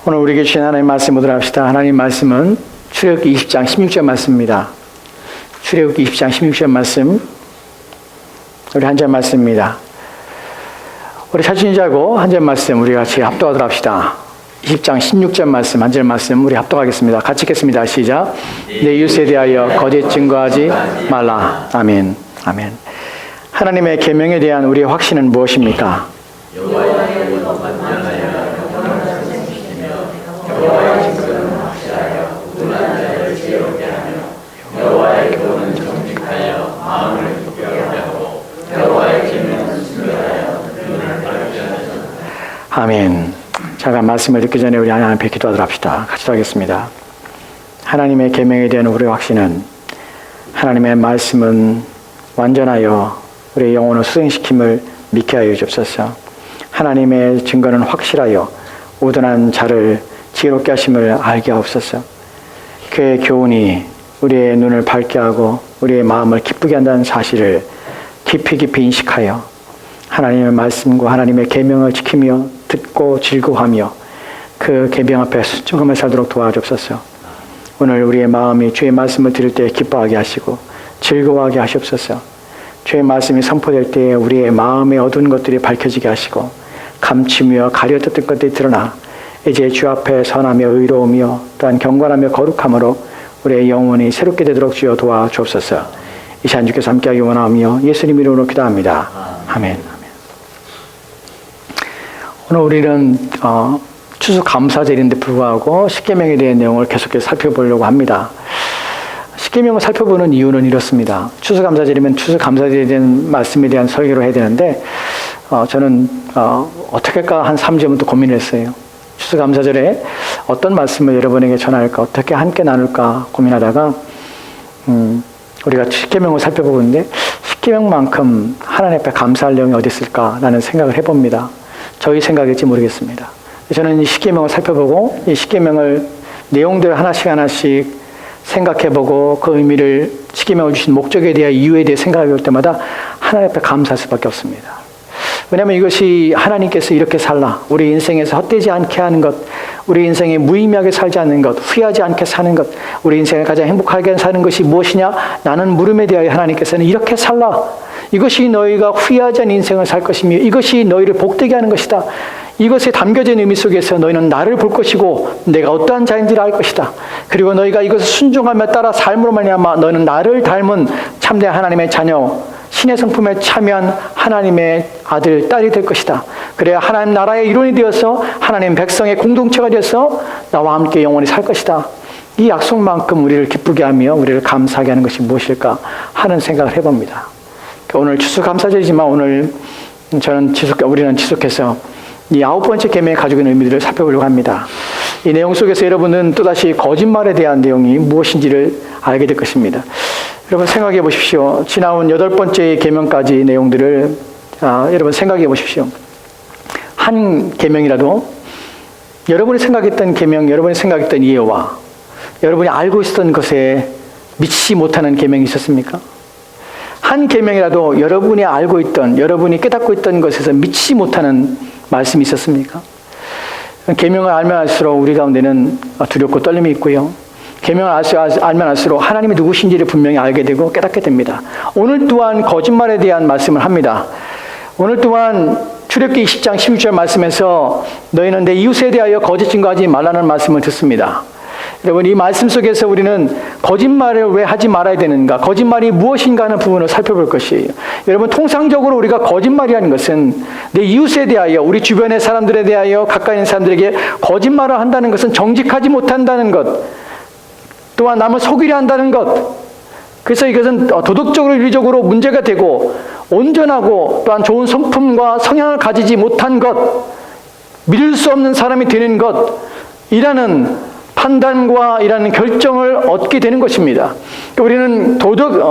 오늘 우리에게 주신 하나님 말씀 보도록 합시다. 하나님 말씀은 출애굽기 20장 16절 말씀입니다. 출애굽기 20장 16절 말씀, 우리 한 절 말씀입니다. 우리 차준이자고 한 절 말씀 우리 같이 합독하도록 합시다. 20장 16절 말씀, 한 절 말씀 우리 합독하겠습니다. 같이 읽겠습니다. 시작. 내 이웃에 대하여 거짓 증거하지 말라. 아멘. 아멘. 하나님의 계명에 대한 우리의 확신은 무엇입니까? 아멘. 잠깐 말씀을 듣기 전에 우리 하나님 앞에 기도하도록 합시다. 같이 하겠습니다. 하나님의 계명에 대한 우리의 확신은 하나님의 말씀은 완전하여 우리의 영혼을 수행시킴을 믿게 하여 주옵소서. 하나님의 증거는 확실하여 우둔한 자를 지혜롭게 하심을 알게 하옵소서. 그의 교훈이 우리의 눈을 밝게 하고 우리의 마음을 기쁘게 한다는 사실을 깊이 인식하여 하나님의 말씀과 하나님의 계명을 지키며 듣고 즐거워하며 그 계명 앞에 순종하며 살도록 도와주옵소서. 오늘 우리의 마음이 주의 말씀을 들을 때 기뻐하게 하시고 즐거워하게 하시옵소서. 주의 말씀이 선포될 때 우리의 마음의 어두운 것들이 밝혀지게 하시고 감추며 가려졌던 것들이 드러나 이제 주 앞에 선하며 의로우며 또한 경건하며 거룩함으로 우리의 영혼이 새롭게 되도록 주여 도와주옵소서. 이 시간 주께서 함께하기 원하며 예수님 이름으로 기도합니다. 아멘. 오늘 우리는 추수감사절인데 불구하고 십계명에 대한 내용을 계속해서 살펴보려고 합니다. 십계명을 살펴보는 이유는 이렇습니다. 추수감사절이면 추수감사절에 대한 말씀에 대한 설교를 해야 되는데 저는 어떻게 할까 한 3주부터 고민을 했어요. 추수감사절에 어떤 말씀을 여러분에게 전할까, 어떻게 함께 나눌까 고민하다가 우리가 십계명을 살펴보고 있는데 십계명만큼 하나님 앞에 감사할 내용이 어디 있을까라는 생각을 해봅니다. 저희 생각일지 모르겠습니다. 저는 이 십계명을 살펴보고 이 십계명을 내용들 하나씩 생각해보고 그 의미를 십계명을 주신 목적에 대한 이유에 대해 생각해 볼 때마다 하나님 앞에 감사할 수밖에 없습니다. 왜냐하면 이것이 하나님께서 이렇게 살라, 우리 인생에서 헛되지 않게 하는 것, 우리 인생에 무의미하게 살지 않는 것, 후회하지 않게 사는 것, 우리 인생을 가장 행복하게 사는 것이 무엇이냐? 나는 물음에 대하여 하나님께서는 이렇게 살라, 이것이 너희가 후회하지 않은 인생을 살 것이며 이것이 너희를 복되게 하는 것이다. 이것에 담겨진 의미 속에서 너희는 나를 볼 것이고 내가 어떠한 자인지를 알 것이다. 그리고 너희가 이것을 순종하며 따라 삶으로 말미암아 너희는 나를 닮은 참된 하나님의 자녀, 신의 성품에 참여한 하나님의 아들, 딸이 될 것이다. 그래야 하나님 나라의 일원이 되어서 하나님 백성의 공동체가 되어서 나와 함께 영원히 살 것이다. 이 약속만큼 우리를 기쁘게 하며 우리를 감사하게 하는 것이 무엇일까 하는 생각을 해봅니다. 오늘 추수감사절이지만 오늘 우리는 지속해서 이 9번째 계명이 가지고 있는 의미들을 살펴보려고 합니다. 이 내용 속에서 여러분은 또다시 거짓말에 대한 내용이 무엇인지를 알게 될 것입니다. 여러분 생각해 보십시오. 지나온 8번째 계명까지 내용들을 여러분 생각해 보십시오. 한 계명이라도 여러분이 생각했던 계명, 여러분이 생각했던 이해와 여러분이 알고 있었던 것에 미치지 못하는 계명이 있었습니까? 한 계명이라도 여러분이 알고 있던, 여러분이 깨닫고 있던 것에서 미치지 못하는 말씀이 있었습니까? 계명을 알면 알수록 우리 가운데는 두렵고 떨림이 있고요. 계명을 알면 알수록 하나님이 누구신지를 분명히 알게 되고 깨닫게 됩니다. 오늘 또한 거짓말에 대한 말씀을 합니다. 오늘 또한 출애굽기 20장 16절 말씀에서 너희는 내 이웃에 대하여 거짓 증거하지 말라는 말씀을 듣습니다. 여러분 이 말씀 속에서 우리는 거짓말을 왜 하지 말아야 되는가, 거짓말이 무엇인가 하는 부분을 살펴볼 것이에요. 여러분 통상적으로 우리가 거짓말이라는 것은 내 이웃에 대하여, 우리 주변의 사람들에 대하여, 가까이 있는 사람들에게 거짓말을 한다는 것은 정직하지 못한다는 것, 또한 남을 속이려 한다는 것, 그래서 이것은 도덕적으로 윤리적으로 문제가 되고 온전하고 또한 좋은 성품과 성향을 가지지 못한 것, 믿을 수 없는 사람이 되는 것이라는 판단과 이라는 결정을 얻게 되는 것입니다. 우리는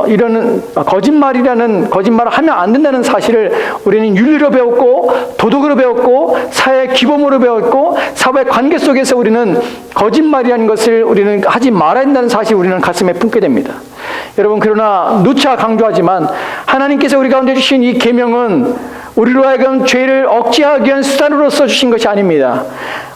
이런 거짓말을 하면 안 된다는 사실을 우리는 윤리로 배웠고 도덕으로 배웠고 사회 규범으로 배웠고 사회 관계 속에서 우리는 거짓말이라는 것을 우리는 하지 말아야 된다는 사실을 우리는 가슴에 품게 됩니다. 여러분 그러나 누차 강조하지만 하나님께서 우리 가운데 주신 이 계명은 우리로 하여금 죄를 억제하기 위한 수단으로서 주신 것이 아닙니다.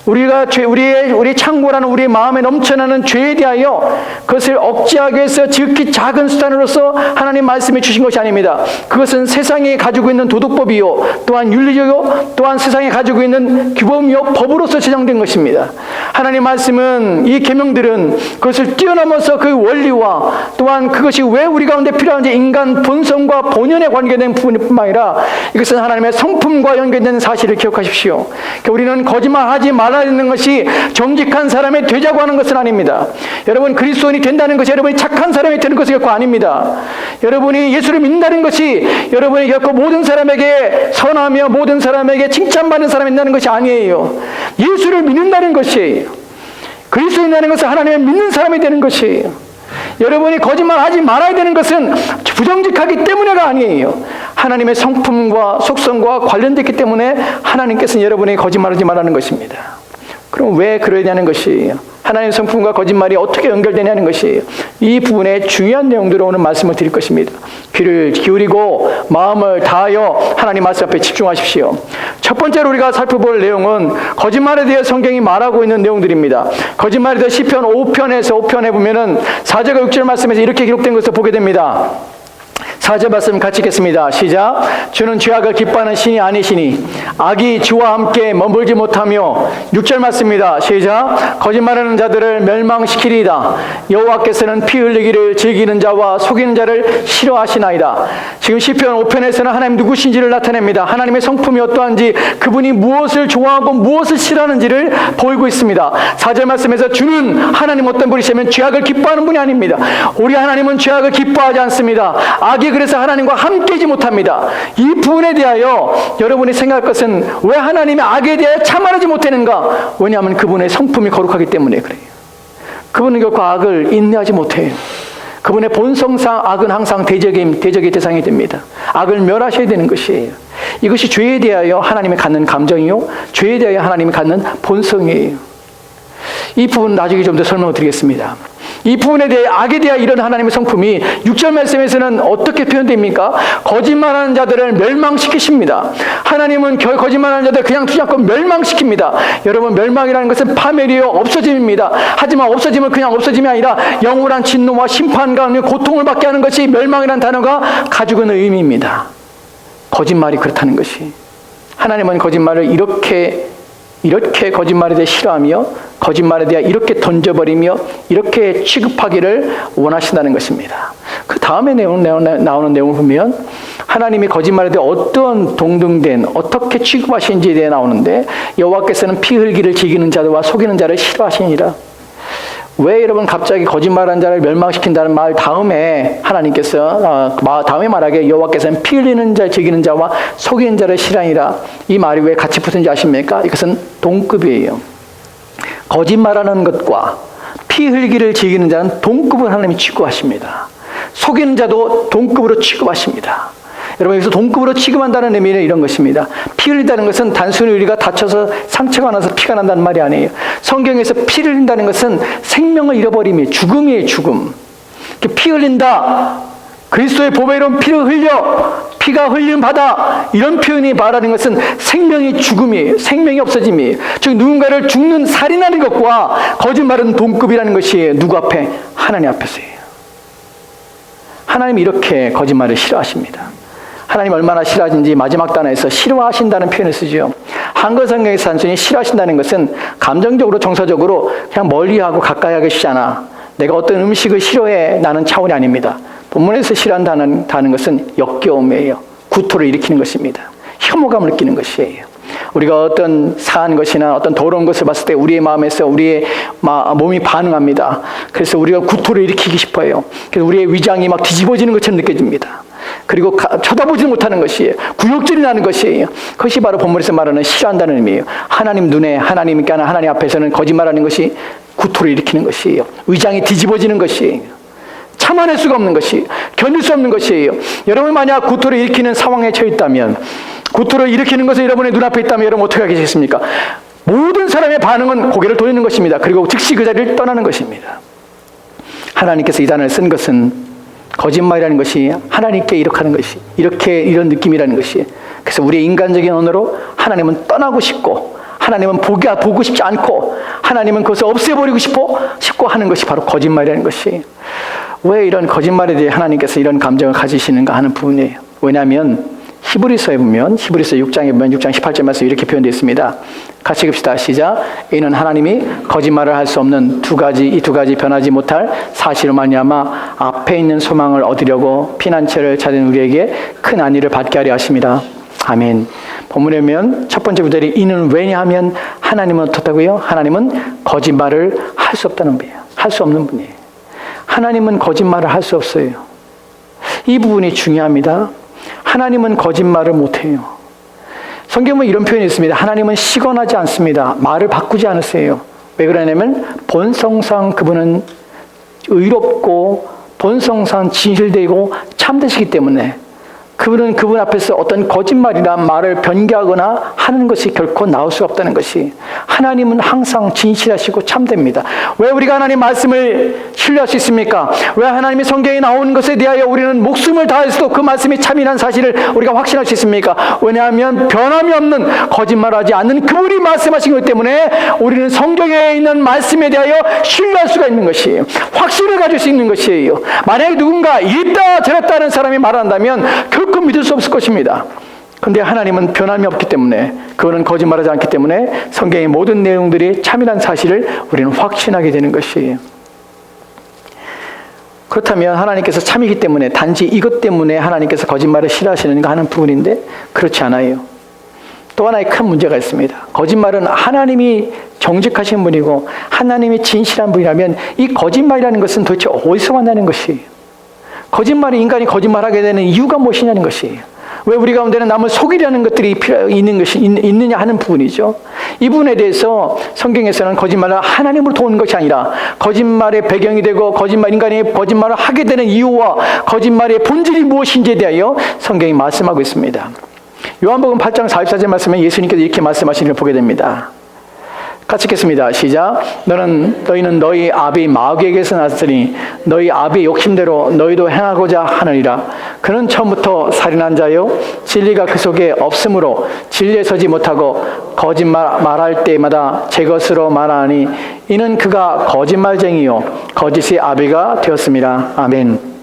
우리의 창고라는 우리의 마음에 넘쳐나는 죄에 대하여 그것을 억제하기 위해서 지극히 작은 수단으로서 하나님 말씀해 주신 것이 아닙니다. 그것은 세상에 가지고 있는 도덕법이요, 또한 윤리적이요, 또한 세상에 가지고 있는 규범이요, 법으로서 제정된 것입니다. 하나님 말씀은, 이 계명들은 그것을 뛰어넘어서 그 원리와 또한 그것이 왜 우리 가운데 필요한지 인간 본성과 본연에 관계된 부분뿐만 아니라 이것은 하나님의 성품과 연결된 사실을 기억하십시오. 우리는 거짓말하지 말아야 되는 것이 정직한 사람이 되자고 하는 것은 아닙니다. 여러분, 그리스도인이 된다는 것이 여러분이 착한 사람이 되는 것이 결코 아닙니다. 여러분이 예수를 믿는다는 것이 여러분이 결코 모든 사람에게 선하며 모든 사람에게 칭찬받는 사람이 된다는 것이 아니에요. 예수를 믿는다는 것이에요. 그리스도인이라는 것은 하나님을 믿는 사람이 되는 것이에요. 여러분이 거짓말하지 말아야 되는 것은 부정직하기 때문에가 아니에요. 하나님의 성품과 속성과 관련됐기 때문에 하나님께서는 여러분이 거짓말하지 말라는 것입니다. 그럼 왜 그러야 되는 것이에요? 하나님의 성품과 거짓말이 어떻게 연결되냐는 것이에요. 이 부분에 중요한 내용들을 오늘 말씀을 드릴 것입니다. 귀를 기울이고 마음을 다하여 하나님 말씀 앞에 집중하십시오. 첫 번째로 우리가 살펴볼 내용은 거짓말에 대해 성경이 말하고 있는 내용들입니다. 거짓말에 대해 시편 5편에 보면은 4절과 6절 말씀에서 이렇게 기록된 것을 보게 됩니다. 4절 말씀 같이 읽겠습니다. 시작. 주는 죄악을 기뻐하는 신이 아니시니 악이 주와 함께 머물지 못하며. 6절 말씀입니다. 시작. 거짓말하는 자들을 멸망시키리이다. 여호와께서는 피 흘리기를 즐기는 자와 속이는 자를 싫어하시나이다. 지금 시편 5편에서는 하나님 누구신지를 나타냅니다. 하나님의 성품이 어떠한지, 그분이 무엇을 좋아하고 무엇을 싫어하는지를 보이고 있습니다. 4절 말씀에서 주는 하나님 어떤 분이시냐면 죄악을 기뻐하는 분이 아닙니다. 우리 하나님은 죄악을 기뻐하지 않습니다. 악이 그래서 하나님과 함께하지 못합니다. 이 부분에 대하여 여러분이 생각할 것은 왜 하나님의 악에 대하여 참아내지 못하는가? 왜냐하면 그분의 성품이 거룩하기 때문에 그래요. 그분은 결코 악을 인내하지 못해요. 그분의 본성상 악은 항상 대적의 대상이 됩니다. 악을 멸하셔야 되는 것이에요. 이것이 죄에 대하여 하나님이 갖는 감정이요, 죄에 대하여 하나님이 갖는 본성이에요. 이 부분 나중에 좀 더 설명을 드리겠습니다. 이 부분에 대해, 악에 대한 이런 하나님의 성품이 6절 말씀에서는 어떻게 표현됩니까? 거짓말하는 자들을 멸망시키십니다. 하나님은 거짓말하는 자들 그냥 두지 않고 멸망시킵니다. 여러분, 멸망이라는 것은 파멸이요, 없어짐입니다. 하지만 없어짐은 그냥 없어짐이 아니라 영원한 진노와 심판과 고통을 받게 하는 것이 멸망이라는 단어가 가지고 있는 의미입니다. 거짓말이 그렇다는 것이. 하나님은 거짓말을 이렇게 거짓말에 대해 싫어하며 거짓말에 대해 이렇게 던져버리며 이렇게 취급하기를 원하신다는 것입니다. 그 다음에 나오는 내용을 보면 하나님이 거짓말에 대해 어떤 동등된, 어떻게 취급하시는지에 대해 나오는데, 여호와께서는 피 흘기를 즐기는 자와 속이는 자를 싫어하시니라. 왜 여러분 갑자기 거짓말하는 자를 멸망시킨다는 말 다음에 하나님께서 다음에 말하기에 여호와께서는 피 흘리는 자, 즐기는 자와 속이는 자를 싫어하니라, 이 말이 왜 같이 붙은지 아십니까? 이것은 동급이에요. 거짓말하는 것과 피 흘기를 즐기는 자는 동급을 하나님이 취급하십니다. 속이는 자도 동급으로 취급하십니다. 여러분, 여기서 동급으로 취급한다는 의미는 이런 것입니다. 피 흘린다는 것은 단순히 우리가 다쳐서 상처가 나서 피가 난다는 말이 아니에요. 성경에서 피를 흘린다는 것은 생명을 잃어버림이에요. 죽음이에요, 죽음. 피 흘린다, 그리스도의 보배로운 피를 흘려, 피가 흘림 바다, 이런 표현이 말하는 것은 생명이 죽음이에요. 생명이 없어짐이에요. 즉 누군가를 죽는, 살인하는 것과 거짓말은 동급이라는 것이에요. 누구 앞에? 하나님 앞에서예요. 하나님이 이렇게 거짓말을 싫어하십니다. 하나님 얼마나 싫어하신지 마지막 단어에서 싫어하신다는 표현을 쓰죠. 한글 성경에서 단순히 싫어하신다는 것은 감정적으로, 정서적으로 그냥 멀리하고 가까이 하기 쉽지 않아, 내가 어떤 음식을 싫어해, 나는 차원이 아닙니다. 본문에서 싫어한다는 것은 역겨움이에요. 구토를 일으키는 것입니다. 혐오감을 느끼는 것이에요. 우리가 어떤 사한 것이나 어떤 더러운 것을 봤을 때 우리의 마음에서 우리의 몸이 반응합니다. 그래서 우리가 구토를 일으키기 싶어요. 그래서 우리의 위장이 막 뒤집어지는 것처럼 느껴집니다. 그리고 쳐다보지 못하는 것이에요. 구역질이 나는 것이에요. 그것이 바로 본문에서 말하는 싫어한다는 의미예요. 하나님 눈에, 하나님께 하는 하나님 앞에서는 거짓말하는 것이 구토를 일으키는 것이에요. 위장이 뒤집어지는 것이에요. 참아낼 수가 없는 것이, 견딜 수 없는 것이에요. 여러분 만약 구토를 일으키는 상황에 처해 있다면, 구토를 일으키는 것은 여러분의 눈앞에 있다면 여러분 어떻게 하겠습니까? 모든 사람의 반응은 고개를 돌리는 것입니다. 그리고 즉시 그 자리를 떠나는 것입니다. 하나님께서 이 단어를 쓴 것은 거짓말이라는 것이 하나님께 이렇게 하는 것이, 이런 느낌이라는 것이, 그래서 우리의 인간적인 언어로 하나님은 떠나고 싶고 하나님은 보고 싶지 않고 하나님은 그것을 없애버리고 싶고 하는 것이 바로 거짓말이라는 것이. 왜 이런 거짓말에 대해 하나님께서 이런 감정을 가지시는가 하는 부분이에요. 왜냐하면 히브리서에 보면 히브리서 6장에 보면 6장 18절 말씀 이렇게 표현되어 있습니다. 같이 읽읍시다. 시작. 이는 하나님이 거짓말을 할 수 없는 이 두 가지 변하지 못할 사실로 말미암아 앞에 있는 소망을 얻으려고 피난처를 찾은 우리에게 큰 안위를 받게 하려 하십니다. 아멘. 본문에 보면 첫 번째 구절이 이는 왜냐하면 하나님은 어떻다고요? 하나님은 거짓말을 할 수 없다는 분이에요. 할 수 없는 분이에요. 하나님은 거짓말을 할 수 없어요. 이 부분이 중요합니다. 하나님은 거짓말을 못해요. 성경은 이런 표현이 있습니다. 하나님은 시건하지 않습니다. 말을 바꾸지 않으세요. 왜 그러냐면 본성상 그분은 의롭고 본성상 진실되고 참되시기 때문에 그분은 그분 앞에서 어떤 거짓말이나 말을 변개하거나 하는 것이 결코 나올 수 없다는 것이. 하나님은 항상 진실하시고 참됩니다. 왜 우리가 하나님 말씀을 신뢰할 수 있습니까? 왜 하나님의 성경에 나오는 것에 대하여 우리는 목숨을 다해서도 그 말씀이 참이라는 사실을 우리가 확신할 수 있습니까? 왜냐하면 변함이 없는 거짓말하지 않는 그분이 말씀하신 것 때문에 우리는 성경에 있는 말씀에 대하여 신뢰할 수가 있는 것이에요. 확신을 가질 수 있는 것이에요. 만약에 누군가 이랬다 저랬다는 사람이 말한다면 결코 믿을 수 없을 것입니다. 그런데 하나님은 변함이 없기 때문에 그분은 거짓말하지 않기 때문에 성경의 모든 내용들이 참이라는 사실을 우리는 확신하게 되는 것이에요. 그렇다면 하나님께서 참이기 때문에 단지 이것 때문에 하나님께서 거짓말을 싫어하시는가 하는 부분인데 그렇지 않아요. 또 하나의 큰 문제가 있습니다. 거짓말은 하나님이 정직하신 분이고 하나님이 진실한 분이라면 이 거짓말이라는 것은 도대체 어디서 만나는 것이에요? 거짓말이 인간이 거짓말하게 되는 이유가 무엇이냐는 것이에요. 왜 우리 가운데는 남을 속이려는 것들이 있느냐 하는 부분이죠. 이 부분에 대해서 성경에서는 거짓말을 하나님으로부터 오는 것이 아니라 거짓말의 배경이 되고 인간이 거짓말을 하게 되는 이유와 거짓말의 본질이 무엇인지에 대하여 성경이 말씀하고 있습니다. 요한복음 8장 44절 말씀에 예수님께서 이렇게 말씀하시는 걸 보게 됩니다. 같이 읽겠습니다. 시작. 너희는 너희 아비 마귀에게서 났으니 너희 아비의 욕심대로 너희도 행하고자 하느니라. 그는 처음부터 살인한 자요 진리가 그 속에 없으므로 진리에 서지 못하고 거짓말 말할 때마다 제 것으로 말하니 이는 그가 거짓말쟁이요 거짓의 아비가 되었습니다. 아멘.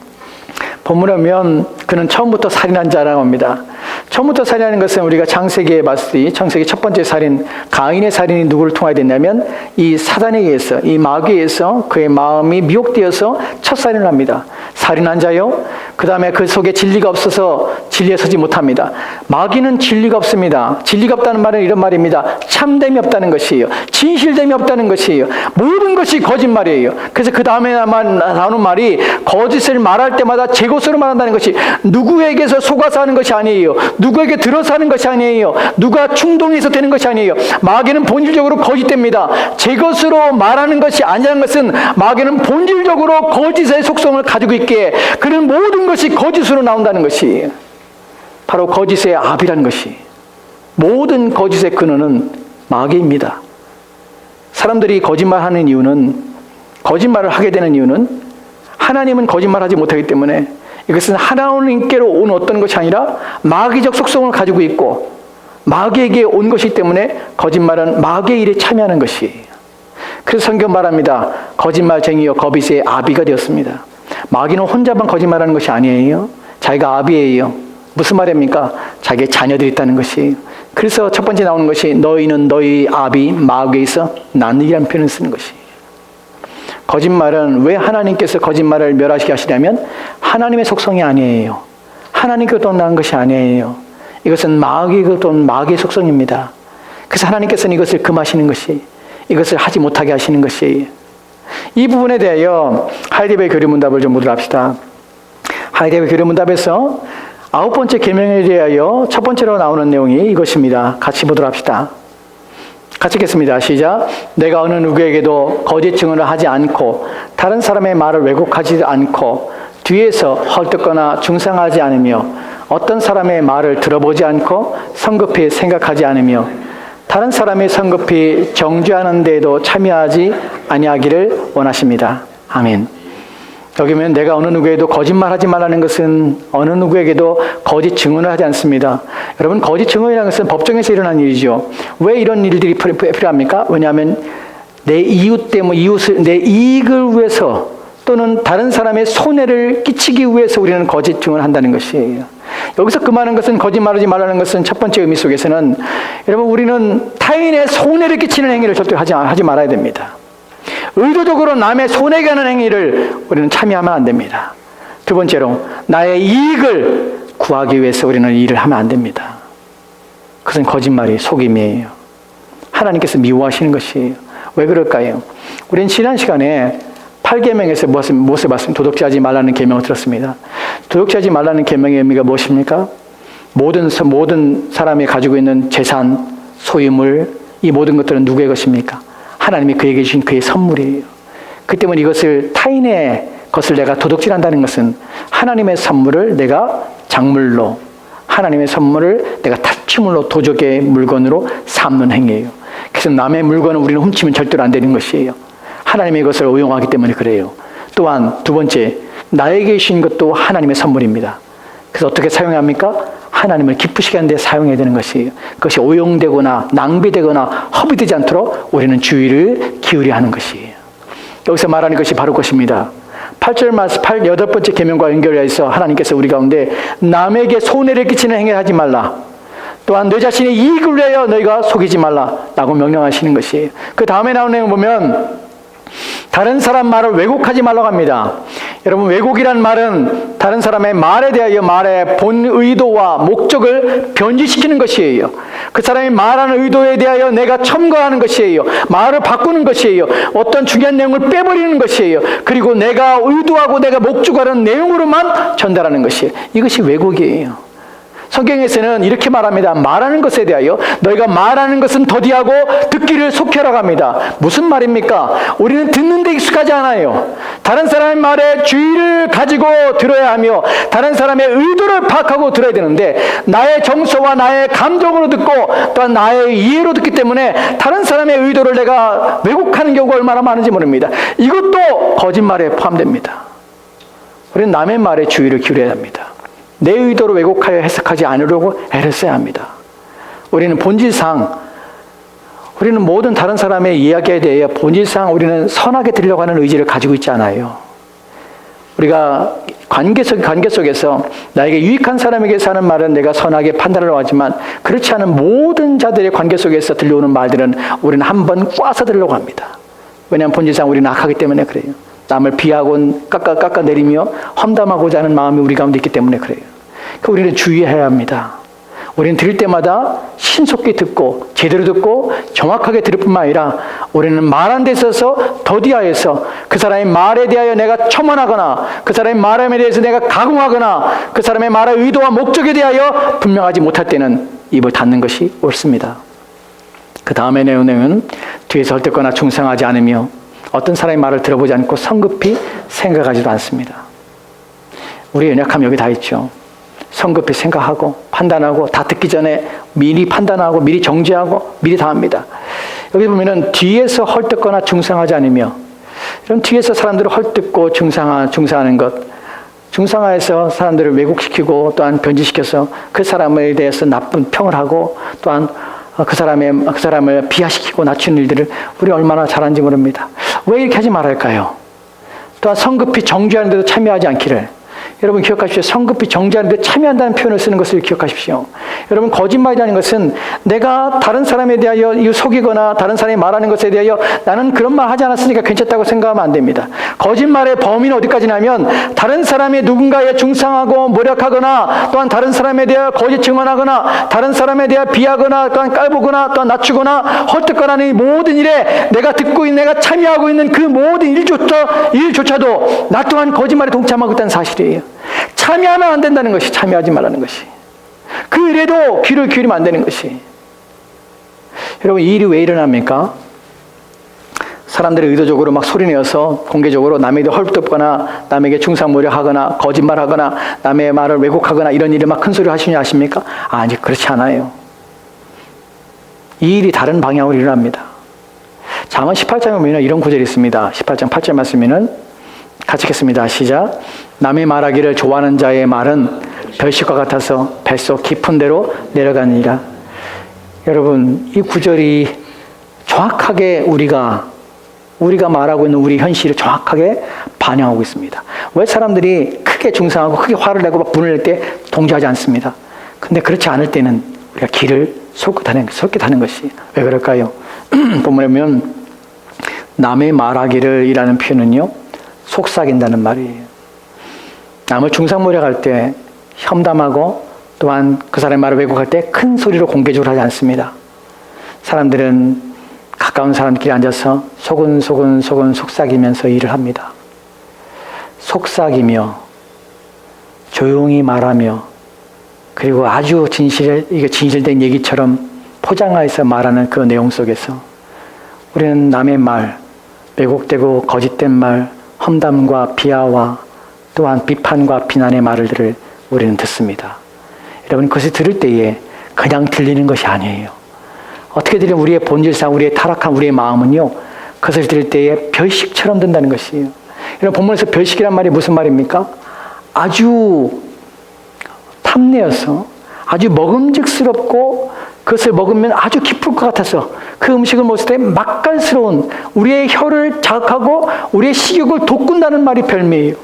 본문에 보면 그는 처음부터 살인한 자라고 합니다. 처음부터 살인하는 것은 우리가 창세기에 봤을 때 창세기 첫 번째 살인 가인의 살인이 누구를 통하여 됐냐면 이 사단에 의해서 이 마귀에 의해서 그의 마음이 미혹되어서 첫 살인을 합니다. 살인한 자요. 그 다음에 그 속에 진리가 없어서 진리에 서지 못합니다. 마귀는 진리가 없습니다. 진리가 없다는 말은 이런 말입니다. 참됨이 없다는 것이에요. 진실됨이 없다는 것이에요. 모든 것이 거짓말이에요. 그래서 그 다음에 나오는 말이 거짓을 말할 때마다 제 것으로 말한다는 것이 누구에게서 속아서 하는 것이 아니에요. 누구에게 들어서 하는 것이 아니에요. 누가 충동해서 되는 것이 아니에요. 마귀는 본질적으로 거짓됩니다. 제 것으로 말하는 것이 아니라는 것은 마귀는 본질적으로 거짓의 속성을 가지고 있기에 그는 모든 것이 거짓으로 나온다는 것이 바로 거짓의 압이라는 것이 모든 거짓의 근원은 마귀입니다. 사람들이 거짓말하는 이유는 거짓말을 하게 되는 이유는 하나님은 거짓말하지 못하기 때문에 이것은 하나님께로 온 어떤 것이 아니라 마귀적 속성을 가지고 있고 마귀에게 온 것이기 때문에 거짓말은 마귀의 일에 참여하는 것이에요. 그래서 성경 말합니다. 거짓말쟁이요 거짓의 아비가 되었습니다. 마귀는 혼자만 거짓말하는 것이 아니에요. 자기가 아비예요. 무슨 말입니까? 자기의 자녀들이 있다는 것이. 그래서 첫 번째 나오는 것이 너희는 너희 아비 마귀에서 났느니라는 표현을 쓰는 것이에요. 거짓말은 왜 하나님께서 거짓말을 멸하시게 하시냐면 하나님의 속성이 아니에요. 하나님께로부터 난 것이 아니에요. 이것은 마귀로부터 온 마귀의 속성입니다. 그래서 하나님께서는 이것을 금하시는 것이 이것을 하지 못하게 하시는 것이에요. 이 부분에 대하여 하이데베르 교리문답을 좀 보도록 합시다. 하이데베르 교리문답에서 9번째 계명에 대하여 첫 번째로 나오는 내용이 이것입니다. 같이 보도록 합시다. 같이 읽겠습니다. 시작. 내가 어느 누구에게도 거짓 증언을 하지 않고 다른 사람의 말을 왜곡하지 않고 뒤에서 헐뜯거나 중상하지 않으며 어떤 사람의 말을 들어보지 않고 성급히 생각하지 않으며 다른 사람이 성급히 정죄하는 데에도 참여하지 아니하기를 원하십니다. 아멘. 여기 보면 내가 어느 누구에도 거짓말하지 말라는 것은 어느 누구에게도 거짓 증언을 하지 않습니다. 여러분, 거짓 증언이라는 것은 법정에서 일어난 일이죠. 왜 이런 일들이 필요합니까? 왜냐하면 내 이웃 때문에 내 이익을 위해서 또는 다른 사람의 손해를 끼치기 위해서 우리는 거짓 증언을 한다는 것이에요. 여기서 금하는 것은, 거짓말하지 말라는 것은 첫 번째 의미 속에서는 여러분, 우리는 타인의 손해를 끼치는 행위를 절대 하지 말아야 됩니다. 의도적으로 남의 손해가 가는 행위를 우리는 참여하면 안 됩니다. 두 번째로, 나의 이익을 구하기 위해서 우리는 일을 하면 안 됩니다. 그것은 거짓말이 속임이에요. 하나님께서 미워하시는 것이에요. 왜 그럴까요? 우리는 지난 시간에 8계명에서 무엇을 봤습니까? 도둑질하지 말라는 계명을 들었습니다. 도둑질하지 말라는 계명의 의미가 무엇입니까? 모든 사람이 가지고 있는 재산, 소유물, 이 모든 것들은 누구의 것입니까? 하나님이 그에게 주신 그의 선물이에요. 그 때문에 이것을, 타인의 것을 내가 도둑질한다는 것은 하나님의 선물을 내가 작물로, 하나님의 선물을 내가 탈취물로, 도적의 물건으로 삼는 행위예요. 그래서 남의 물건을 우리는 훔치면 절대로 안 되는 것이에요. 하나님의 것을 오용하기 때문에 그래요. 또한 두 번째, 나에게 주신 것도 하나님의 선물입니다. 그래서 어떻게 사용합니까? 하나님을 기쁘시게 하는 데 사용해야 되는 것이에요. 그것이 오용되거나 낭비되거나 허비되지 않도록 우리는 주의를 기울여야 하는 것이에요. 여기서 말하는 것이 바로 그것입니다. 8절 말씀, 8번째 계명과 연결해서 하나님께서 우리 가운데 남에게 손해를 끼치는 행위를 하지 말라. 또한 너 자신의 이익을 위하여 너희가 속이지 말라라고 명령하시는 것이에요. 그 다음에 나오는 내용 보면 다른 사람 말을 왜곡하지 말라고 합니다. 여러분, 왜곡이란 말은 다른 사람의 말에 대하여 말의 본 의도와 목적을 변질시키는 것이에요. 그 사람이 말하는 의도에 대하여 내가 첨가하는 것이에요. 말을 바꾸는 것이에요. 어떤 중요한 내용을 빼버리는 것이에요. 그리고 내가 의도하고 내가 목적하는 내용으로만 전달하는 것이에요. 이것이 왜곡이에요. 성경에서는 이렇게 말합니다. 말하는 것에 대하여 너희가 말하는 것은 더디하고 듣기를 속해라고 합니다. 무슨 말입니까? 우리는 듣는 데 익숙하지 않아요. 다른 사람의 말에 주의를 가지고 들어야 하며 다른 사람의 의도를 파악하고 들어야 되는데 나의 정서와 나의 감정으로 듣고 또한 나의 이해로 듣기 때문에 다른 사람의 의도를 내가 왜곡하는 경우가 얼마나 많은지 모릅니다. 이것도 거짓말에 포함됩니다. 우리는 남의 말에 주의를 기울여야 합니다. 내 의도로 왜곡하여 해석하지 않으려고 애를 써야 합니다. 우리는 본질상, 우리는 모든 다른 사람의 이야기에 대해 본질상 우리는 선하게 들으려고 하는 의지를 가지고 있지 않아요. 우리가 관계 속에서 나에게 유익한 사람에게서 하는 말은 내가 선하게 판단하려고 하지만 그렇지 않은 모든 자들의 관계 속에서 들려오는 말들은 우리는 한번 꽈서 들으려고 합니다. 왜냐하면 본질상 우리는 악하기 때문에 그래요. 남을 비하고 깎아내리며 험담하고자 하는 마음이 우리 가운데 있기 때문에 그래요. 그러니까 우리는 주의해야 합니다. 우리는 들을 때마다 신속히 듣고 제대로 듣고 정확하게 들을 뿐만 아니라 우리는 말한 데 있어서 더디하여서 그 사람의 말에 대하여 내가 첨언하거나 그 사람의 말함에 대해서 내가 가공하거나 그 사람의 말의 의도와 목적에 대하여 분명하지 못할 때는 입을 닫는 것이 옳습니다. 그 다음의 내용은 뒤에서 헐뜯거나 중상하지 않으며 어떤 사람의 말을 들어보지 않고 성급히 생각하지도 않습니다. 우리 연약함 여기 다 있죠. 성급히 생각하고 판단하고 다 듣기 전에 미리 판단하고 미리 정죄하고 미리 다 합니다. 여기 보면은 뒤에서 헐뜯거나 중상하지 않으며 이런 뒤에서 사람들을 헐뜯고 중상하는 것, 중상화해서 사람들을 왜곡시키고 또한 변질시켜서 그 사람에 대해서 나쁜 평을 하고 또한 그 사람을 비하시키고 낮추는 일들을 우리 얼마나 잘하는지 모릅니다. 왜 이렇게 하지 말할까요? 또한 성급히 정죄하는 데도 참여하지 않기를. 여러분 기억하십시오. 성급히 정죄하는 데 참여한다는 표현을 쓰는 것을 기억하십시오. 여러분 거짓말이라는 것은 내가 다른 사람에 대하여 속이거나 다른 사람이 말하는 것에 대하여 나는 그런 말 하지 않았으니까 괜찮다고 생각하면 안 됩니다. 거짓말의 범위는 어디까지냐면 다른 사람의 누군가에 중상하고 모략하거나 또한 다른 사람에 대하여 거짓 증언하거나 다른 사람에 대하여 비하거나 또한 깔보거나 또한 낮추거나 헐뜯거나 하는 이 모든 일에 내가 듣고 있는 내가 참여하고 있는 그 모든 일조차도 나 또한 거짓말에 동참하고 있다는 사실이에요. 참여하면 안 된다는 것이, 참여하지 말라는 것이. 그 일에도 귀를 기울이면 안 되는 것이. 여러분 이 일이 왜 일어납니까? 사람들이 의도적으로 막 소리내어서 공개적으로 남에게 헐뜯거나 남에게 중상모략하거나 거짓말하거나 남의 말을 왜곡하거나 이런 일을 막 큰 소리로 하시냐 아십니까? 아니 그렇지 않아요. 이 일이 다른 방향으로 일어납니다. 잠언 18장에 보면 이런 구절이 있습니다. 18장 8절 말씀에는 같이 읽겠습니다. 시작. 남이 말하기를 좋아하는 자의 말은 별식과 같아서 뱃속 깊은 데로 내려가니라. 여러분, 이 구절이 정확하게 우리가 말하고 있는 우리 현실을 정확하게 반영하고 있습니다. 왜 사람들이 크게 중상하고 크게 화를 내고 막 분을 낼 때 동조하지 않습니다. 근데 그렇지 않을 때는 우리가 길을 솟게 타는 것이 왜 그럴까요? 본문에 보면 남의 말하기를 이라는 표현은요, 속삭인다는 말이에요. 남을 중상모략할 때 험담하고 또한 그 사람의 말을 왜곡할 때 큰 소리로 공개적으로 하지 않습니다. 사람들은 가까운 사람끼리 앉아서 소근소근 속삭이면서 일을 합니다. 속삭이며 조용히 말하며 그리고 아주 진실된 얘기처럼 포장해서 말하는 그 내용 속에서 우리는 남의 말, 왜곡되고 거짓된 말, 험담과 비하와 또한 비판과 비난의 말들을 우리는 듣습니다. 여러분, 그것을 들을 때에 그냥 들리는 것이 아니에요. 어떻게 들리면 우리의 본질상 우리의 타락한 우리의 마음은요, 그것을 들을 때에 별식처럼 든다는 것이에요. 여러분, 본문에서 별식이란 말이 무슨 말입니까? 아주 탐내어서 아주 먹음직스럽고 그것을 먹으면 아주 기쁠 것 같아서 그 음식을 먹을 때 맛깔스러운 우리의 혀를 자극하고 우리의 식욕을 돋군다는 말이 별미예요.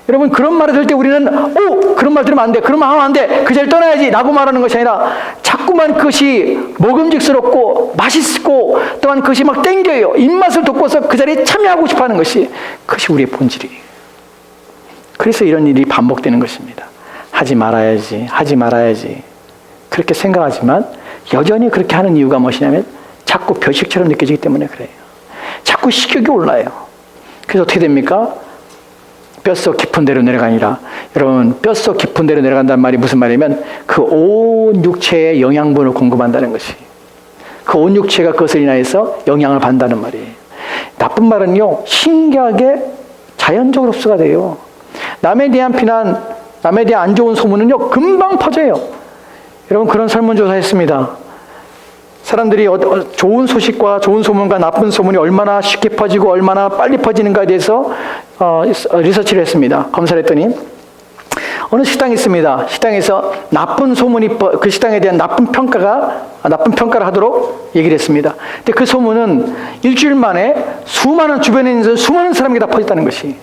여러분, 그런 말을 들을 때 우리는 그런 말 들으면 안 돼, 그런 말 하면 안 돼, 그 자리를 떠나야지 라고 말하는 것이 아니라 자꾸만 그것이 먹음직스럽고 맛있고 또한 그것이 막 땡겨요. 입맛을 돋궈서 그 자리에 참여하고 싶어하는 것이 그것이 우리의 본질이에요. 그래서 이런 일이 반복되는 것입니다. 하지 말아야지 그렇게 생각하지만 여전히 그렇게 하는 이유가 무엇이냐면 자꾸 별식처럼 느껴지기 때문에 그래요. 자꾸 식욕이 올라요. 그래서 어떻게 됩니까? 뼛속 깊은 데로 내려가니라. 여러분, 뼛속 깊은 데로 내려간다는 말이 무슨 말이냐면 그 온 육체에 영양분을 공급한다는 것이, 그 온 육체가 그것을 인하여서 영향을 받는다는 말이에요. 나쁜 말은요, 신기하게 자연적으로 흡수가 돼요. 남에 대한 비난, 남에 대한 안 좋은 소문은요, 금방 퍼져요. 여러분, 그런 설문조사 했습니다. 사람들이 좋은 소식과 좋은 소문과 나쁜 소문이 얼마나 쉽게 퍼지고 얼마나 빨리 퍼지는가에 대해서 리서치를 했습니다. 검사를 했더니 어느 식당이 있습니다. 식당에서 나쁜 소문이 그 식당에 대한 나쁜 평가를 하도록 얘기를 했습니다. 근데 그 소문은 일주일 만에 주변에 있는 수많은 사람에게 다 퍼졌다는 것이.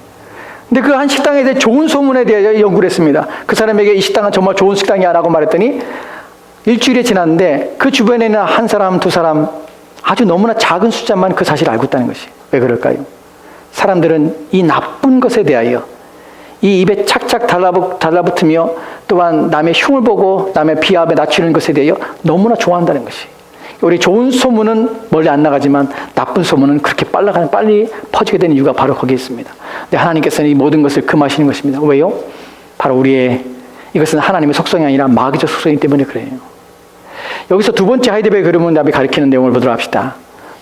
근데 그 한 식당에 대해 좋은 소문에 대해 연구를 했습니다. 그 사람에게 이 식당은 정말 좋은 식당이야 라고 말했더니 일주일이 지났는데 그 주변에 있는 한 사람, 두 사람, 아주 너무나 작은 숫자만 그 사실을 알고 있다는 것이. 왜 그럴까요? 사람들은 이 나쁜 것에 대하여 이 입에 착착 달라붙으며 또한 남의 흉을 보고 남의 비하에 낮추는 것에 대하여 너무나 좋아한다는 것이. 우리 좋은 소문은 멀리 안 나가지만 나쁜 소문은 그렇게 빨리 퍼지게 되는 이유가 바로 거기에 있습니다. 근데 하나님께서는 이 모든 것을 금하시는 것입니다. 왜요? 바로 이것은 하나님의 속성이 아니라 마귀적 속성이기 때문에 그래요. 여기서 두 번째 하이데베르 그르문답이 가리키는 내용을 보도록 합시다.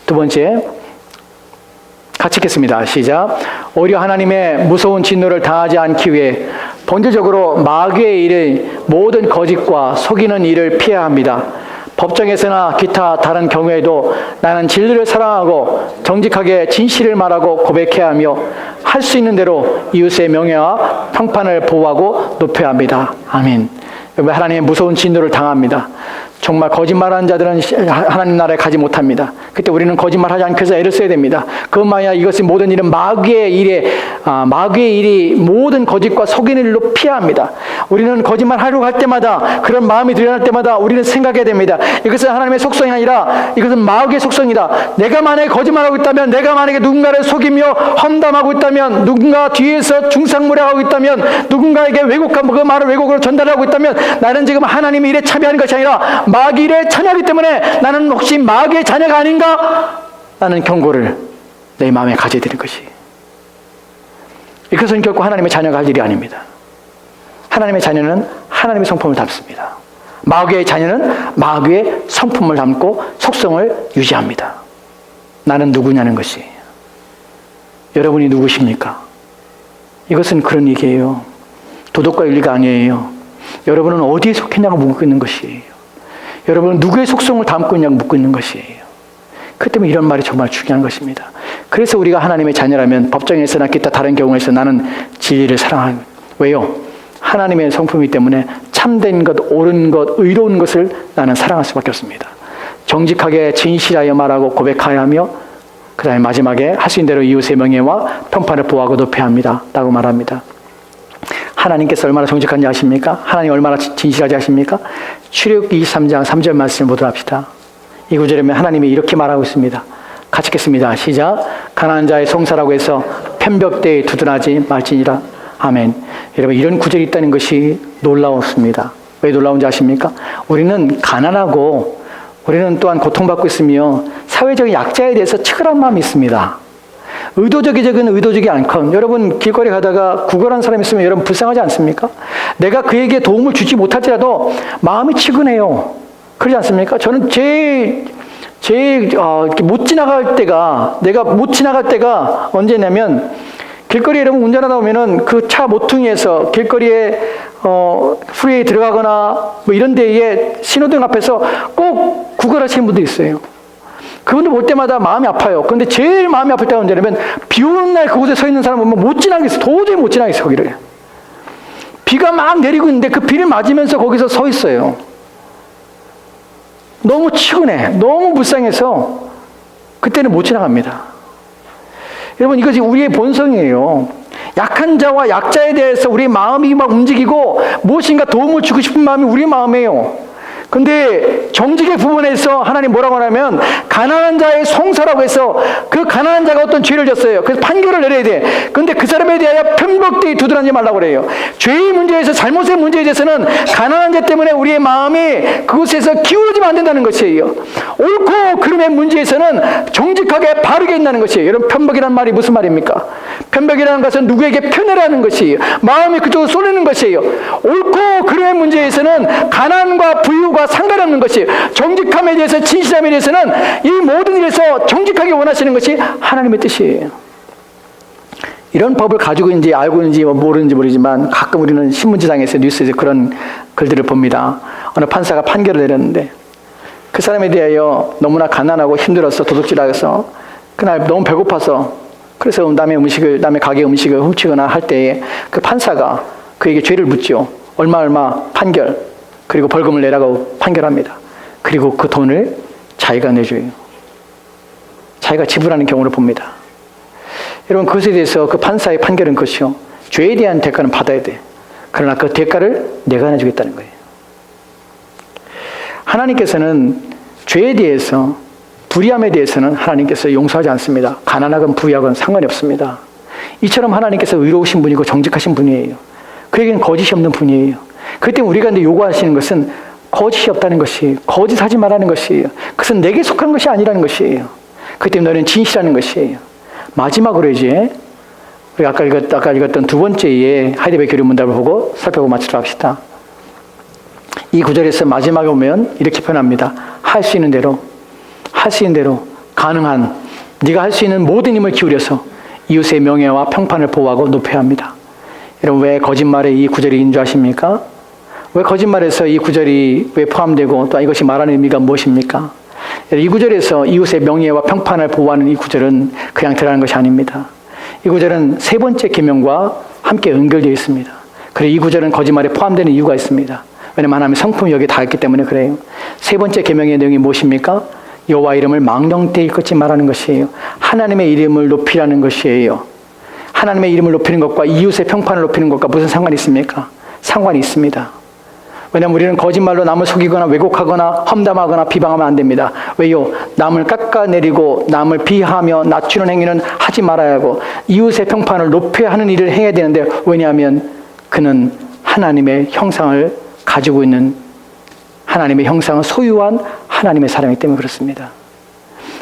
두 번째, 같이 읽겠습니다. 시작. 오히려 하나님의 무서운 진노를 당하지 않기 위해 본질적으로 마귀의 일을 모든 거짓과 속이는 일을 피해야 합니다. 법정에서나 기타 다른 경우에도 나는 진리를 사랑하고 정직하게 진실을 말하고 고백해야 하며 할 수 있는 대로 이웃의 명예와 평판을 보호하고 높여야 합니다. 아멘. 하나님의 무서운 진노를 당합니다. 정말 거짓말하는 자들은 하나님 나라에 가지 못합니다. 그때 우리는 거짓말하지 않기 위해서 애를 써야 됩니다. 그것만 아니라 이것이 모든 일은 마귀의 일이 모든 거짓과 속이는 일로 피해야 합니다. 우리는 거짓말하려고 할 때마다 그런 마음이 드러날 때마다 우리는 생각해야 됩니다. 이것은 하나님의 속성이 아니라 이것은 마귀의 속성이다. 내가 만약에 거짓말하고 있다면, 내가 만약에 누군가를 속이며 험담하고 있다면, 누군가 뒤에서 중상모략하고 있다면, 누군가에게 왜곡한 그 말을 왜곡으로 전달하고 있다면 나는 지금 하나님의 일에 참여하는 것이 아니라 마귀 일에 참여하기 때문에 나는 혹시 마귀의 자녀가 아닌가? 라는 경고를 내 마음에 가져야 되는 것이. 이것은 결코 하나님의 자녀가 할 일이 아닙니다. 하나님의 자녀는 하나님의 성품을 담습니다. 마귀의 자녀는 마귀의 성품을 담고 속성을 유지합니다. 나는 누구냐는 것이. 여러분이 누구십니까? 이것은 그런 얘기예요. 도덕과 윤리가 아니에요. 여러분은 어디에 속했냐고 묻고 있는 것이에요. 여러분은 누구의 속성을 담고 있냐고 묻고 있는 것이에요. 그 때문에 이런 말이 정말 중요한 것입니다. 그래서 우리가 하나님의 자녀라면 법정에서나 기타 다른 경우에서 나는 진리를 사랑하는 거예요. 왜요? 하나님의 성품이기 때문에 참된 것, 옳은 것, 의로운 것을 나는 사랑할 수밖에 없습니다. 정직하게 진실하여 말하고 고백하여 하며 그 다음에 마지막에 할 수 있는 대로 이웃의 명예와 평판을 보호하고 높여야 합니다 라고 말합니다. 하나님께서 얼마나 정직한지 아십니까? 하나님 얼마나 진실하지 아십니까? 출애굽기 23장 3절 말씀을 보도록 합시다. 이 구절에 하나님이 이렇게 말하고 있습니다. 같이 읽겠습니다. 시작. 가난한 자의 송사라고 해서 편벽대에 두둔하지 말지니라. 아멘. 여러분, 이런 구절이 있다는 것이 놀라웠습니다. 왜 놀라운지 아십니까? 우리는 가난하고 우리는 또한 고통받고 있으며 사회적인 약자에 대해서 치근한 마음이 있습니다. 의도적이든 의도적이 않건 여러분 길거리 가다가 구걸한 사람이 있으면 여러분 불쌍하지 않습니까? 내가 그에게 도움을 주지 못할지라도 마음이 치근해요. 그러지 않습니까? 저는 이렇게 못 지나갈 때가 언제냐면 길거리에 여러분 운전하다 보면은 그 차 모퉁이에서 길거리에 프리웨이 들어가거나 뭐 이런 데에 신호등 앞에서 꼭 구걸하시는 분들이 있어요. 그분들 볼 때마다 마음이 아파요. 근데 제일 마음이 아플 때가 언제냐면 비 오는 날 그곳에 서 있는 사람 보면 못 지나겠어. 도저히 못 지나겠어, 거기를. 비가 막 내리고 있는데 그 비를 맞으면서 거기서 서 있어요. 너무 치근해. 너무 불쌍해서 그때는 못 지나갑니다. 여러분, 이것이 우리의 본성이에요. 약한 자와 약자에 대해서 우리의 마음이 막 움직이고 무엇인가 도움을 주고 싶은 마음이 우리 마음이에요. 근데 정직의 부분에서 하나님 뭐라고 하냐면 가난한 자의 송사라고 해서 그 가난한 자가 어떤 죄를 졌어요. 그래서 판결을 내려야 돼. 근데 그 사람에 대하여 편법되이 두둔하지 말라고 그래요. 죄의 문제에서, 잘못의 문제에 대해서는 가난한 자 때문에 우리의 마음이 그곳에서 기울어지면 안 된다는 것이에요. 옳고 그름의 문제에서는 정직하게 바르게 있다는 것이에요. 여러분, 편법이라는 말이 무슨 말입니까? 편법이라는 것은 누구에게 편애라는 것이에요. 마음이 그쪽으로 쏠리는 것이에요. 옳고 그름의 문제에서는 가난과 부유가 상관없는 것이, 정직함에 대해서, 진실함에 대해서는 이 모든 일에서 정직하게 원하시는 것이 하나님의 뜻이에요. 이런 법을 가지고 있는지 알고 있는지 모르는지 모르지만 가끔 우리는 신문지상에서 뉴스에서 그런 글들을 봅니다. 어느 판사가 판결을 내렸는데 그 사람에 대하여 너무나 가난하고 힘들어서 도둑질하여서 그날 너무 배고파서 그래서 남의 가게 음식을 훔치거나 할 때에 그 판사가 그에게 죄를 묻죠. 얼마 판결, 그리고 벌금을 내라고 판결합니다. 그리고 그 돈을 자기가 내줘요. 자기가 지불하는 경우를 봅니다. 여러분, 그것에 대해서 그 판사의 판결은 그것이요. 죄에 대한 대가는 받아야 돼. 그러나 그 대가를 내가 내주겠다는 거예요. 하나님께서는 죄에 대해서, 불의함에 대해서는 하나님께서 용서하지 않습니다. 가난하건 부유하건 상관이 없습니다. 이처럼 하나님께서 의로우신 분이고 정직하신 분이에요. 그에게는 거짓이 없는 분이에요. 그때 우리가 요구하시는 것은 거짓이 없다는 것이에요. 거짓하지 말라는 것이에요. 그것은 내게 속한 것이 아니라는 것이에요. 그렇기 때문에 너는 진실하는 것이에요. 마지막으로 이제 우리 아까 읽었던 두 번째의 하이데베 교리문답을 보고 살펴보고 마치도록 합시다. 이 구절에서 마지막에 오면 이렇게 표현합니다. 할 수 있는 대로 가능한, 네가 할 수 있는 모든 힘을 기울여서 이웃의 명예와 평판을 보호하고 높여야 합니다. 여러분, 왜 거짓말에 이 구절이 있는 줄 아십니까? 왜 거짓말에서 이 구절이 왜 포함되고 또 이것이 말하는 의미가 무엇입니까? 이 구절에서 이웃의 명예와 평판을 보호하는 이 구절은 그냥 들어가는 것이 아닙니다. 이 구절은 세 번째 계명과 함께 연결되어 있습니다. 그리고 이 구절은 거짓말에 포함되는 이유가 있습니다. 왜냐하면 하나님의 성품이 여기에 다 있기 때문에 그래요. 세 번째 계명의 내용이 무엇입니까? 여호와 이름을 망령되이 일컫지 말라는 것이에요. 하나님의 이름을 높이라는 것이에요. 하나님의 이름을 높이는 것과 이웃의 평판을 높이는 것과 무슨 상관이 있습니까? 상관이 있습니다. 왜냐하면 우리는 거짓말로 남을 속이거나 왜곡하거나 험담하거나 비방하면 안 됩니다. 왜요? 남을 깎아내리고 남을 비하하며 낮추는 행위는 하지 말아야 하고 이웃의 평판을 높여야 하는 일을 해야 되는데, 왜냐하면 그는 하나님의 형상을 가지고 있는, 하나님의 형상을 소유한 하나님의 사람이기 때문에 그렇습니다.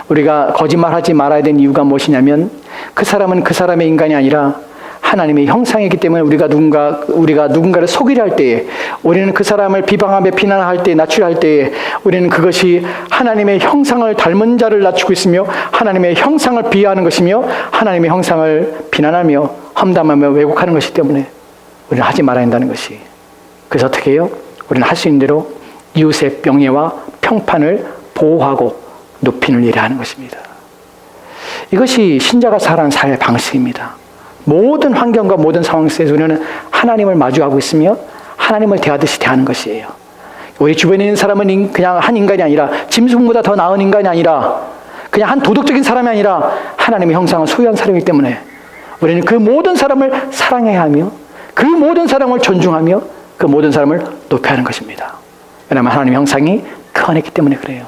우리가 거짓말하지 말아야 되는 이유가 무엇이냐면 그 사람은 그 사람의 인간이 아니라 하나님의 형상이기 때문에 우리가 누군가를 속이려 할 때에, 우리는 그 사람을 비방하며 비난할 때, 낮추려 할 때에 우리는 그것이 하나님의 형상을 닮은 자를 낮추고 있으며 하나님의 형상을 비하하는 것이며 하나님의 형상을 비난하며 험담하며 왜곡하는 것이기 때문에 우리는 하지 말아야 한다는 것이. 그래서 어떻게 해요? 우리는 할 수 있는 대로 이웃의 명예와 평판을 보호하고 높이는 일을 하는 것입니다. 이것이 신자가 살아가는 삶의 방식입니다. 모든 환경과 모든 상황 속에서 우리는 하나님을 마주하고 있으며 하나님을 대하듯이 대하는 것이에요. 우리 주변에 있는 사람은 그냥 한 인간이 아니라 짐승보다 더 나은 인간이 아니라 그냥 한 도덕적인 사람이 아니라 하나님의 형상을 소유한 사람이기 때문에 우리는 그 모든 사람을 사랑해야 하며 그 모든 사람을 존중하며 그 모든 사람을 높여야 하는 것입니다. 왜냐하면 하나님의 형상이 크하기 때문에 그래요.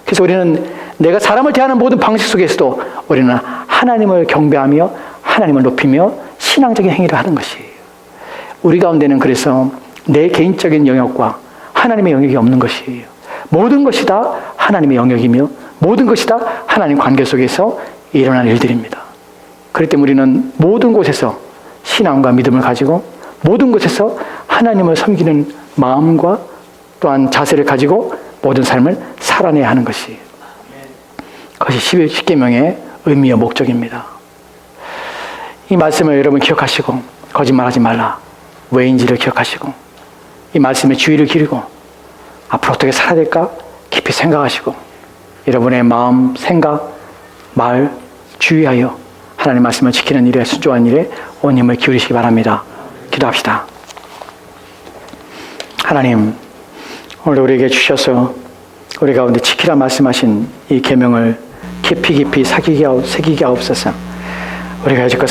그래서 우리는 내가 사람을 대하는 모든 방식 속에서도 우리는 하나님을 경배하며 하나님을 높이며 신앙적인 행위를 하는 것이에요. 우리 가운데는 그래서 내 개인적인 영역과 하나님의 영역이 없는 것이에요. 모든 것이 다 하나님의 영역이며 모든 것이 다 하나님 관계 속에서 일어난 일들입니다. 그렇기 때문에 우리는 모든 곳에서 신앙과 믿음을 가지고 모든 곳에서 하나님을 섬기는 마음과 또한 자세를 가지고 모든 삶을 살아내야 하는 것이에요. 그것이 십계명의 의미와 목적입니다. 이 말씀을 여러분 기억하시고 거짓말하지 말라. 왜인지를 기억하시고 이 말씀에 주의를 기울이고 앞으로 어떻게 살아야 될까 깊이 생각하시고 여러분의 마음, 생각, 말 주의하여 하나님의 말씀을 지키는 일에 순종한 일에 온 힘을 기울이시기 바랍니다. 기도합시다. 하나님, 오늘 우리에게 주셔서 우리 가운데 지키라 말씀하신 이 계명을 깊이 새기게 하옵소서. 우리가 여지껏